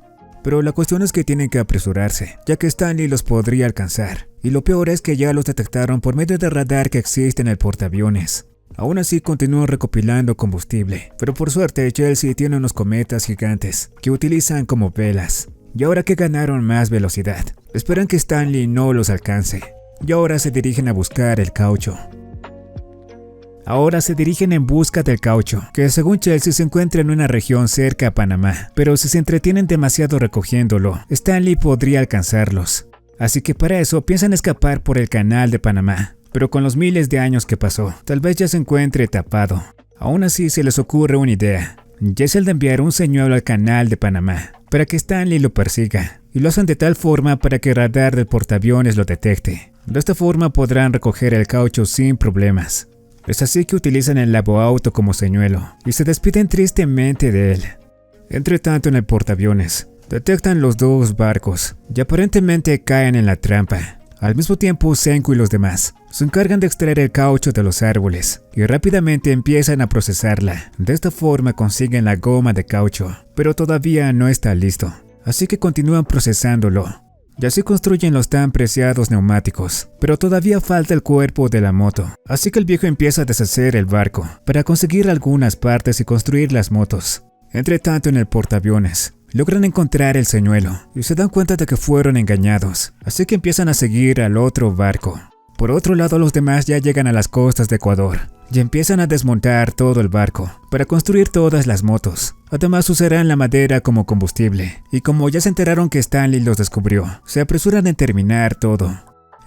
Pero la cuestión es que tienen que apresurarse, ya que Stanley los podría alcanzar, y lo peor es que ya los detectaron por medio del radar que existe en el portaaviones. Aún así continúan recopilando combustible, pero por suerte Chelsea tiene unos cometas gigantes que utilizan como velas, y ahora que ganaron más velocidad, esperan que Stanley no los alcance, y ahora se dirigen a buscar el caucho. Ahora se dirigen en busca del caucho, que según Chelsea se encuentra en una región cerca a Panamá, pero si se entretienen demasiado recogiéndolo, Stanley podría alcanzarlos. Así que para eso piensan escapar por el canal de Panamá, pero con los miles de años que pasó, tal vez ya se encuentre tapado. Aún así se les ocurre una idea, y es el de enviar un señuelo al canal de Panamá, para que Stanley lo persiga, y lo hacen de tal forma para que el radar del portaaviones lo detecte. De esta forma podrán recoger el caucho sin problemas. Es así que utilizan el lavoauto como señuelo y se despiden tristemente de él. Entre tanto, en el portaaviones, detectan los 2 barcos y aparentemente caen en la trampa. Al mismo tiempo, Senku y los demás se encargan de extraer el caucho de los árboles y rápidamente empiezan a procesarla. De esta forma consiguen la goma de caucho, pero todavía no está listo, así que continúan procesándolo. Y así construyen los tan preciados neumáticos, pero todavía falta el cuerpo de la moto, así que el viejo empieza a deshacer el barco para conseguir algunas partes y construir las motos. Entre tanto, en el portaaviones, logran encontrar el señuelo y se dan cuenta de que fueron engañados, así que empiezan a seguir al otro barco. Por otro lado, los demás ya llegan a las costas de Ecuador y empiezan a desmontar todo el barco para construir todas las motos. Además usarán la madera como combustible, y como ya se enteraron que Stanley los descubrió, se apresuran en terminar todo.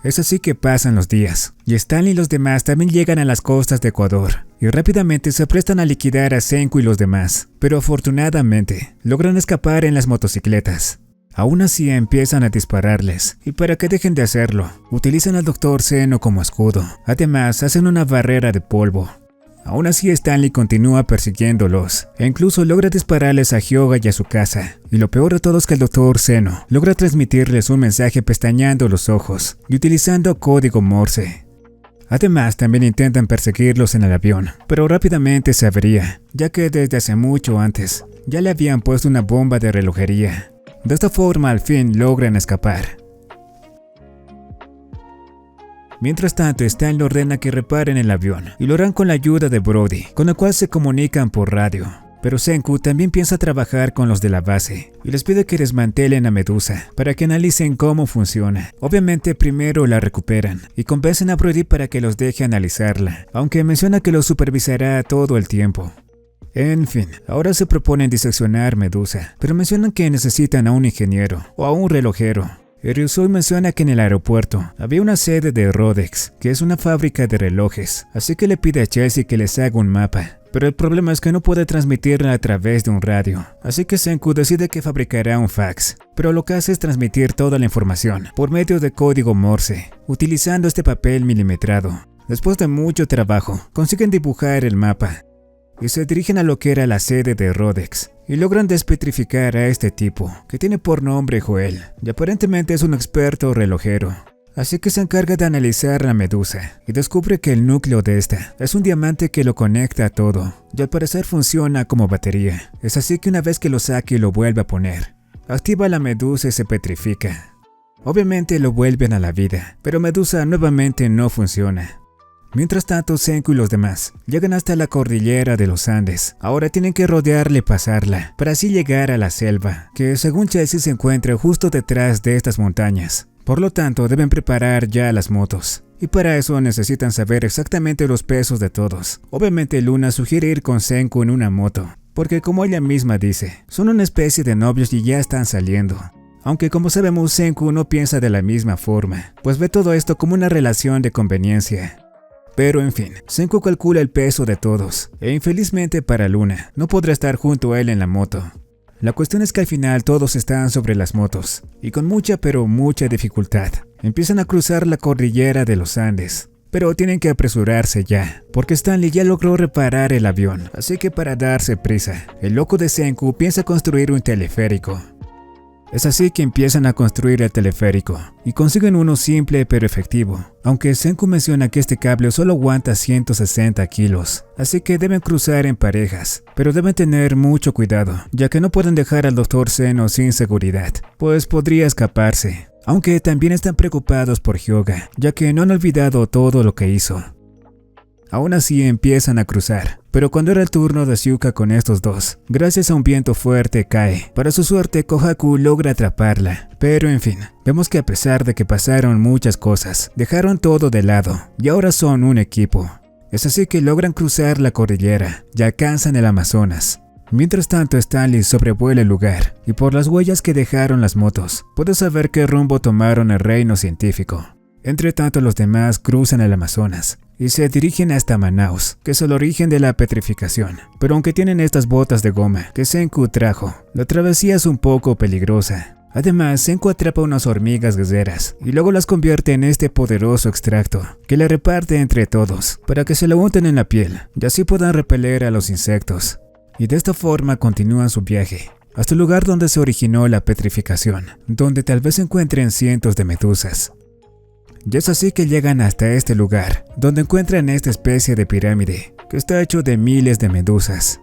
Es así que pasan los días, y Stanley y los demás también llegan a las costas de Ecuador, y rápidamente se aprestan a liquidar a Senku y los demás, pero afortunadamente logran escapar en las motocicletas. Aún así empiezan a dispararles, y para que dejen de hacerlo, utilizan al Dr. Zeno como escudo. Además, hacen una barrera de polvo. Aún así, Stanley continúa persiguiéndolos, e incluso logra dispararles a Hyoga y a su casa. Y lo peor de todo es que el Dr. Zeno logra transmitirles un mensaje pestañeando los ojos y utilizando código Morse. Además, también intentan perseguirlos en el avión, pero rápidamente se avería, ya que desde hace mucho antes ya le habían puesto una bomba de relojería. De esta forma, al fin logran escapar. Mientras tanto, Stanley ordena que reparen el avión y lo harán con la ayuda de Brody, con el cual se comunican por radio. Pero Senku también piensa trabajar con los de la base y les pide que desmantelen a Medusa para que analicen cómo funciona. Obviamente primero la recuperan y convencen a Brody para que los deje analizarla, aunque menciona que los supervisará todo el tiempo. En fin, ahora se proponen diseccionar Medusa, pero mencionan que necesitan a un ingeniero o a un relojero. Ryusui menciona que en el aeropuerto había una sede de Rodex, que es una fábrica de relojes, así que le pide a Chelsea que les haga un mapa. Pero el problema es que no puede transmitirla a través de un radio, así que Senku decide que fabricará un fax, pero lo que hace es transmitir toda la información por medio de código Morse, utilizando este papel milimetrado. Después de mucho trabajo, consiguen dibujar el mapa. y se dirigen a lo que era la sede de Rhodex y logran despetrificar a este tipo, que tiene por nombre Joel, y aparentemente es un experto relojero. Así que se encarga de analizar la medusa y descubre que el núcleo de esta es un diamante que lo conecta a todo y al parecer funciona como batería. Es así que una vez que lo saque y lo vuelve a poner, activa la medusa y se petrifica. Obviamente lo vuelven a la vida, pero Medusa nuevamente no funciona. Mientras tanto, Senku y los demás llegan hasta la cordillera de los Andes. Ahora tienen que rodearla y pasarla, para así llegar a la selva, que según Chelsea se encuentra justo detrás de estas montañas. Por lo tanto, deben preparar ya las motos. Y para eso necesitan saber exactamente los pesos de todos. Obviamente Luna sugiere ir con Senku en una moto, porque como ella misma dice, son una especie de novios y ya están saliendo. Aunque como sabemos, Senku no piensa de la misma forma, pues ve todo esto como una relación de conveniencia. Pero en fin, Senku calcula el peso de todos, e infelizmente para Luna, no podrá estar junto a él en la moto. La cuestión es que al final todos están sobre las motos, y con mucha pero mucha dificultad, empiezan a cruzar la cordillera de los Andes. Pero tienen que apresurarse ya, porque Stanley ya logró reparar el avión, así que para darse prisa, el loco de Senku piensa construir un teleférico. Es así que empiezan a construir el teleférico, y consiguen uno simple pero efectivo, aunque Senku menciona que este cable solo aguanta 160 kilos, así que deben cruzar en parejas, pero deben tener mucho cuidado, ya que no pueden dejar al Dr. Zeno sin seguridad, pues podría escaparse, aunque también están preocupados por Hyuga, ya que no han olvidado todo lo que hizo. Aún así empiezan a cruzar, pero cuando era el turno de Shiuka con estos dos, gracias a un viento fuerte cae. Para su suerte, Kohaku logra atraparla, pero en fin, vemos que a pesar de que pasaron muchas cosas, dejaron todo de lado y ahora son un equipo. Es así que logran cruzar la cordillera y alcanzan el Amazonas. Mientras tanto, Stanley sobrevuela el lugar y por las huellas que dejaron las motos, puede saber qué rumbo tomaron el reino científico. Entre tanto, los demás cruzan el Amazonas y se dirigen hasta Manaus, que es el origen de la petrificación. Pero aunque tienen estas botas de goma que Senku trajo, la travesía es un poco peligrosa. Además, Senku atrapa unas hormigas guerreras y luego las convierte en este poderoso extracto, que le reparte entre todos, para que se lo unten en la piel y así puedan repeler a los insectos. Y de esta forma continúan su viaje, hasta el lugar donde se originó la petrificación, donde tal vez se encuentren cientos de medusas. Y es así que llegan hasta este lugar, donde encuentran esta especie de pirámide, que está hecho de miles de medusas.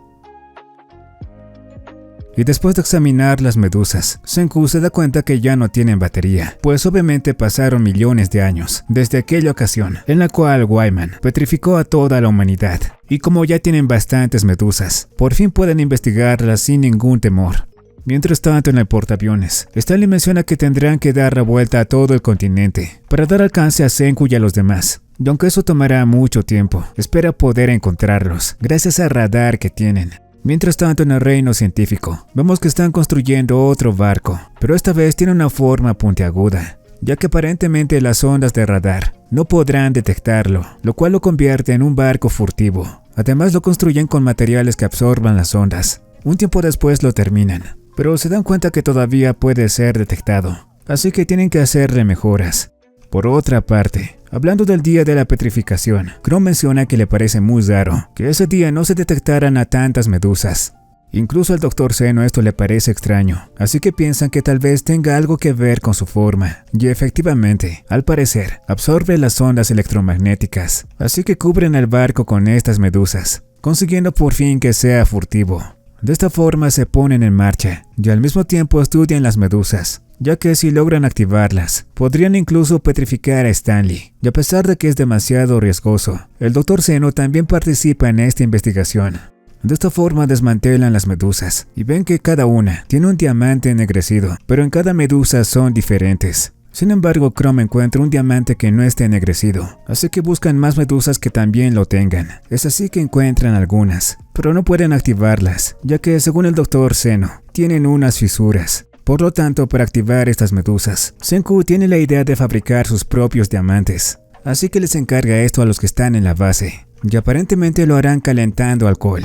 Y después de examinar las medusas, Senku se da cuenta que ya no tienen batería, pues obviamente pasaron millones de años, desde aquella ocasión en la cual Wyman petrificó a toda la humanidad. Y como ya tienen bastantes medusas, por fin pueden investigarlas sin ningún temor. Mientras tanto, en el portaaviones, Stanley menciona que tendrán que dar la vuelta a todo el continente para dar alcance a Senku y a los demás. Y aunque eso tomará mucho tiempo, espera poder encontrarlos gracias al radar que tienen. Mientras tanto, en el reino científico, vemos que están construyendo otro barco, pero esta vez tiene una forma puntiaguda, ya que aparentemente las ondas de radar no podrán detectarlo, lo cual lo convierte en un barco furtivo. Además, lo construyen con materiales que absorban las ondas. Un tiempo después lo terminan, pero se dan cuenta que todavía puede ser detectado, así que tienen que hacerle mejoras. Por otra parte, hablando del día de la petrificación, Chrome menciona que le parece muy raro que ese día no se detectaran a tantas medusas. Incluso al Dr. Zeno esto le parece extraño, así que piensan que tal vez tenga algo que ver con su forma, y efectivamente, al parecer, absorbe las ondas electromagnéticas, así que cubren el barco con estas medusas, consiguiendo por fin que sea furtivo. De esta forma se ponen en marcha y al mismo tiempo estudian las medusas, ya que si logran activarlas, podrían incluso petrificar a Stanley. Y a pesar de que es demasiado riesgoso, el Dr. Zeno también participa en esta investigación. De esta forma desmantelan las medusas y ven que cada una tiene un diamante ennegrecido, pero en cada medusa son diferentes. Sin embargo, Chrome encuentra un diamante que no esté ennegrecido, así que buscan más medusas que también lo tengan. Es así que encuentran algunas, pero no pueden activarlas, ya que según el Dr. Zeno, tienen unas fisuras. Por lo tanto, para activar estas medusas, Senku tiene la idea de fabricar sus propios diamantes, así que les encarga esto a los que están en la base, y aparentemente lo harán calentando alcohol.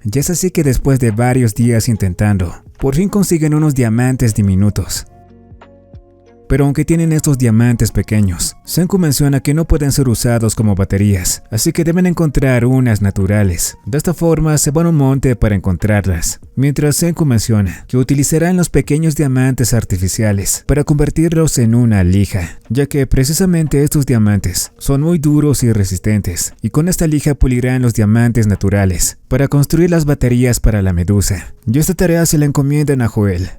Y es así que después de varios días intentando, por fin consiguen unos diamantes diminutos. pero aunque tienen estos diamantes pequeños, Senku menciona que no pueden ser usados como baterías, así que deben encontrar unas naturales. De esta forma se van a un monte para encontrarlas, mientras Senku menciona que utilizarán los pequeños diamantes artificiales para convertirlos en una lija, ya que precisamente estos diamantes son muy duros y resistentes, y con esta lija pulirán los diamantes naturales para construir las baterías para la medusa. Y esta tarea se la encomiendan a Joel.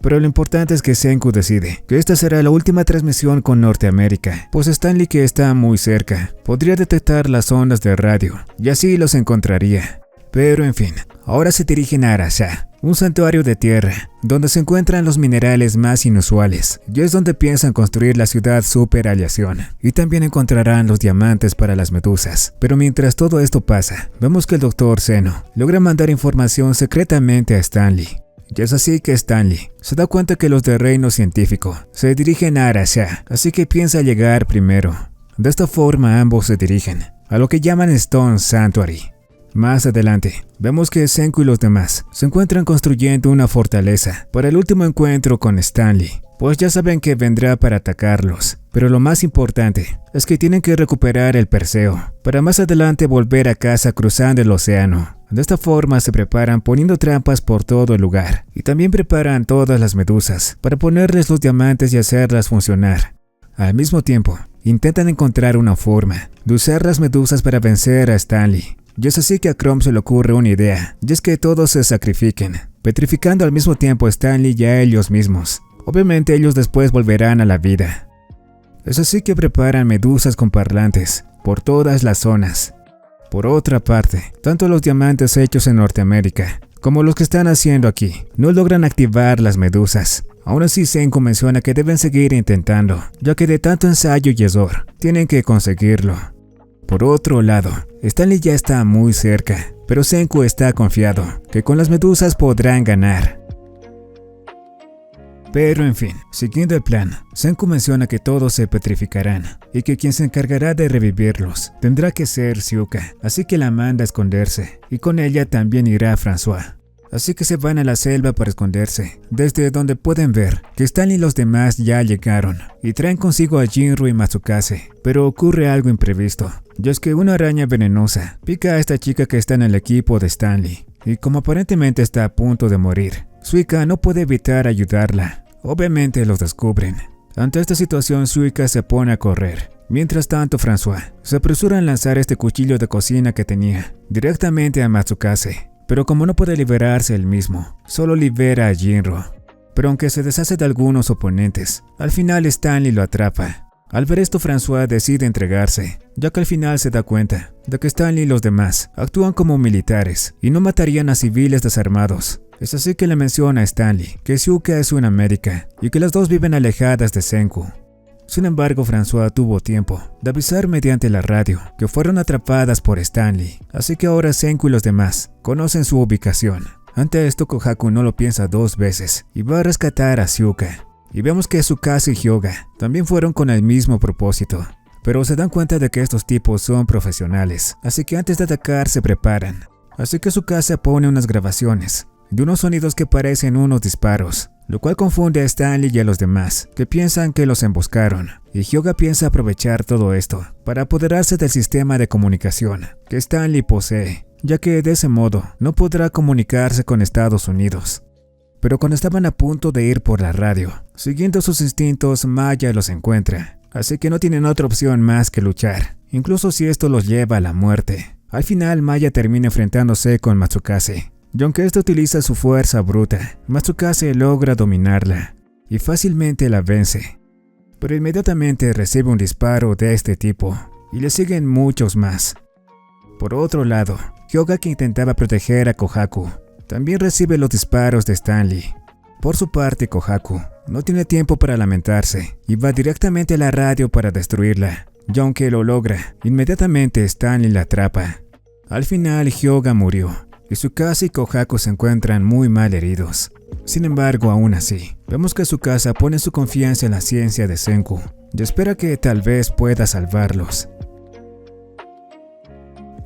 Pero lo importante es que Senku decide que esta será la última transmisión con Norteamérica, pues Stanley, que está muy cerca, podría detectar las ondas de radio y así los encontraría. Pero en fin, ahora se dirigen a Arasha, un santuario de tierra, donde se encuentran los minerales más inusuales, y es donde piensan construir la ciudad Super Aleación, y también encontrarán los diamantes para las medusas. Pero mientras todo esto pasa, vemos que el Dr. Zeno logra mandar información secretamente a Stanley. Y es así que Stanley se da cuenta que los del reino científico se dirigen a Arasha, así que piensa llegar primero. De esta forma ambos se dirigen a lo que llaman Stone Sanctuary. Más adelante, vemos que Senku y los demás se encuentran construyendo una fortaleza para el último encuentro con Stanley, pues ya saben que vendrá para atacarlos. Pero lo más importante es que tienen que recuperar el Perseo, para más adelante volver a casa cruzando el océano. De esta forma se preparan poniendo trampas por todo el lugar, y también preparan todas las medusas para ponerles los diamantes y hacerlas funcionar. Al mismo tiempo, intentan encontrar una forma de usar las medusas para vencer a Stanley. Y es así que a Chrome se le ocurre una idea, y es que todos se sacrifiquen, petrificando al mismo tiempo a Stanley y a ellos mismos. Obviamente ellos después volverán a la vida. Es así que preparan medusas con parlantes por todas las zonas. Por otra parte, tanto los diamantes hechos en Norteamérica como los que están haciendo aquí no logran activar las medusas. Aún así, Senku menciona que deben seguir intentando, ya que de tanto ensayo y error tienen que conseguirlo. Por otro lado, Stanley ya está muy cerca, pero Senku está confiado que con las medusas podrán ganar. Pero en fin, siguiendo el plan, Senku menciona que todos se petrificarán y que quien se encargará de revivirlos tendrá que ser Shiuka, así que la manda a esconderse, y con ella también irá François. Así que se van a la selva para esconderse, desde donde pueden ver que Stanley y los demás ya llegaron, y traen consigo a Jinro y Matsukase. Pero ocurre algo imprevisto, y es que una araña venenosa pica a esta chica que está en el equipo de Stanley, y como aparentemente está a punto de morir, Suika no puede evitar ayudarla. Obviamente los descubren. Ante esta situación, Suika se pone a correr. Mientras tanto, François se apresura en lanzar este cuchillo de cocina que tenía directamente a Matsukase. Pero como no puede liberarse él mismo, solo libera a Jinro. Pero aunque se deshace de algunos oponentes, al final Stanley lo atrapa. Al ver esto, François decide entregarse, ya que al final se da cuenta de que Stanley y los demás actúan como militares y no matarían a civiles desarmados. Es así que le menciona a Stanley que Shiuka es una médica y que las dos viven alejadas de Senku. Sin embargo, François tuvo tiempo de avisar mediante la radio que fueron atrapadas por Stanley, así que ahora Senku y los demás conocen su ubicación. Ante esto, Kohaku no lo piensa dos veces y va a rescatar a Shiuka. Y vemos que Tsukasa y Hyoga también fueron con el mismo propósito, pero se dan cuenta de que estos tipos son profesionales, así que antes de atacar se preparan. Así que Tsukasa pone unas grabaciones de unos sonidos que parecen unos disparos, lo cual confunde a Stanley y a los demás, que piensan que los emboscaron, y Hyoga piensa aprovechar todo esto para apoderarse del sistema de comunicación que Stanley posee, ya que de ese modo no podrá comunicarse con Estados Unidos. Pero cuando estaban a punto de ir por la radio, siguiendo sus instintos, Maya los encuentra, así que no tienen otra opción más que luchar, incluso si esto los lleva a la muerte. Al final, Maya termina enfrentándose con Matsukase, y aunque éste utiliza su fuerza bruta, Matsukase logra dominarla y fácilmente la vence. Pero inmediatamente recibe un disparo de este tipo, y le siguen muchos más. Por otro lado, Hyoga, que intentaba proteger a Kohaku, también recibe los disparos de Stanley. Por su parte, Kohaku no tiene tiempo para lamentarse y va directamente a la radio para destruirla, y aunque lo logra, inmediatamente Stanley la atrapa. Al final, Hyoga murió, y Tsukasa y Kohaku se encuentran muy mal heridos. Sin embargo, aún así, vemos que Tsukasa pone su confianza en la ciencia de Senku y espera que tal vez pueda salvarlos.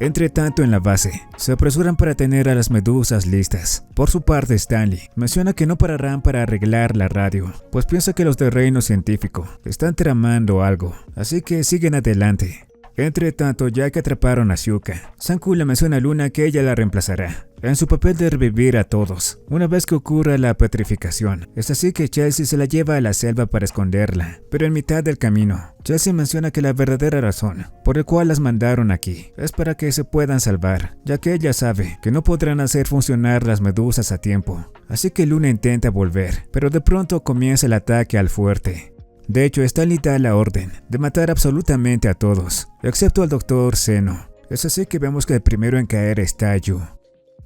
Entre tanto, en la base, se apresuran para tener a las medusas listas. Por su parte, Stanley menciona que no pararán para arreglar la radio, pues piensa que los del reino científico están tramando algo, así que siguen adelante. Entre tanto, ya que atraparon a Shuka, Senku le menciona a Luna que ella la reemplazará en su papel de revivir a todos una vez que ocurra la petrificación. Es así que Chelsea se la lleva a la selva para esconderla, pero en mitad del camino, Chelsea menciona que la verdadera razón por la cual las mandaron aquí es para que se puedan salvar, ya que ella sabe que no podrán hacer funcionar las medusas a tiempo. Así que Luna intenta volver, pero de pronto comienza el ataque al fuerte. De hecho, Stanley da la orden de matar absolutamente a todos, excepto al Dr. Zeno. Es así que vemos que el primero en caer está Yu.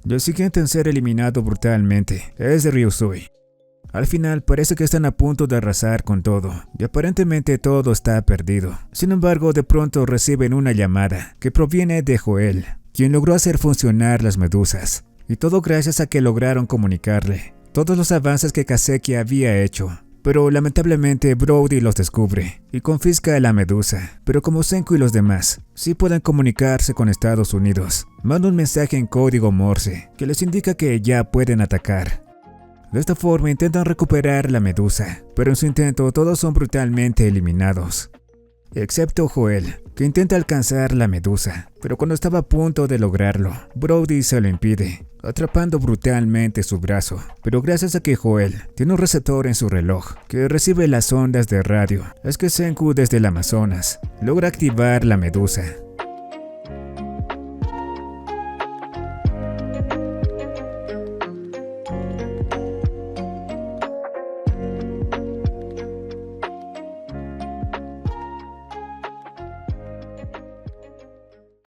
Y el siguiente en ser eliminado brutalmente es Ryusui. Al final parece que están a punto de arrasar con todo, y aparentemente todo está perdido. Sin embargo, de pronto reciben una llamada que proviene de Joel, quien logró hacer funcionar las medusas. Y todo gracias a que lograron comunicarle todos los avances que Kaseki había hecho. Pero lamentablemente Brody los descubre y confisca a la medusa. Pero como Senku y los demás sí pueden comunicarse con Estados Unidos, manda un mensaje en código Morse que les indica que ya pueden atacar. De esta forma intentan recuperar la medusa, pero en su intento todos son brutalmente eliminados. Excepto Joel, que intenta alcanzar la medusa, pero cuando estaba a punto de lograrlo, Brody se lo impide, atrapando brutalmente su brazo. Pero gracias a que Joel tiene un receptor en su reloj que recibe las ondas de radio, es que Senku desde el Amazonas logra activar la medusa.